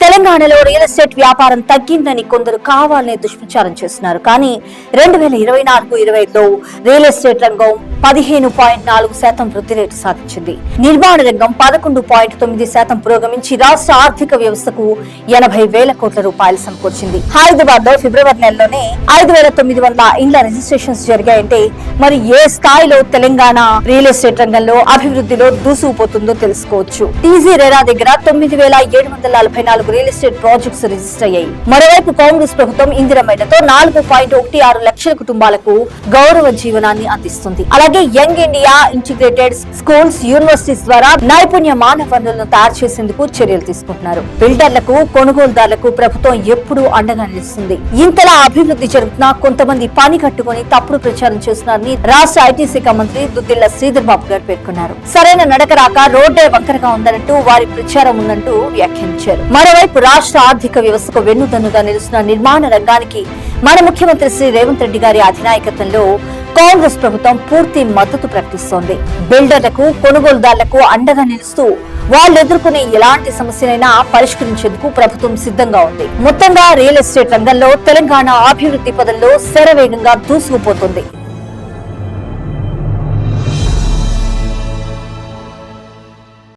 తెలంగాణలో real estate వ్యాపారం తగ్గిందని కొందరు కావాలనే దుష్ప్రచారం చేస్తున్నారు. కానీ 2024-25లో రియల్ ఎస్టేట్ రంగం 15.4% వృద్ధి రేటు సాధించింది. నిర్మాణ రంగం 11.9% పురోగమించి రాష్ట్ర ఆర్థిక వ్యవస్థకు 80,000 కోట్ల రూపాయలు సమకూర్చింది. హైదరాబాద్ లో ఫిబ్రవరి నెలలోనే 5,900 ఇండ్ల రిజిస్ట్రేషన్స్ జరిగాయంటే మరి ఏ స్థాయిలో తెలంగాణ రియల్ ఎస్టేట్ రంగంలో అభివృద్ధిలో దూసుకుపోతుందో తెలుసుకోవచ్చు. టీజీ రేరా దగ్గర 9,744 రియల్ ఎస్టేట్ ప్రాజెక్ట్స్ రిజిస్టర్ అయ్యాయి. మరోవైపు కాంగ్రెస్ ప్రభుత్వం ఇందిరమ్మతో 4.16 లక్షల కుటుంబాలకు గౌరవ జీవనాన్ని అందిస్తుంది. అలాగే young India integrated schools, universities ద్వారా నైపుణ్య మానవ వనరులను తయారు చేసేందుకు చర్యలు తీసుకుంటున్నారు. బిల్డర్లకు, కొనుగోలుదారులకు ప్రభుత్వం ఎప్పుడూ అండగా నిలుస్తుంది. ఇంతలా అభివృద్ధి జరుగుతున్నా కొంతమంది పని కట్టుకుని తప్పుడు ప్రచారం చేస్తున్నారని రాష్ట్ర ఐటీ శాఖ మంత్రి దుద్దిళ్ల శ్రీధర్ బాబు గారు పేర్కొన్నారు. సరైన నడక రాక రోడ్డే వంకరగా ఉందన్నట్టు వారి ప్రచారం ఉందంటూ వ్యాఖ్యానించారు. మరోవైపు రాష్ట్ర ఆర్థిక వ్యవస్థకు వెన్నుదన్నుగా నిలుస్తున్న నిర్మాణ రంగానికి మన ముఖ్యమంత్రి శ్రీ రేవంత్ రెడ్డి గారి అధినాయకత్వంలో కాంగ్రెస్ ప్రభుత్వం పూర్తి మద్దతు ప్రకటిస్తోంది. బిల్డర్లకు, కొనుగోలుదారులకు అండగా నిలుస్తూ వాళ్ళు ఎదుర్కొనే ఎలాంటి సమస్యనైనా పరిష్కరించేందుకు ప్రభుత్వం సిద్ధంగా ఉంది. మొత్తంగా రియల్ ఎస్టేట్ రంగంలో తెలంగాణ అభివృద్ధి పదంలో శరవేగంగా దూసుకుపోతుంది.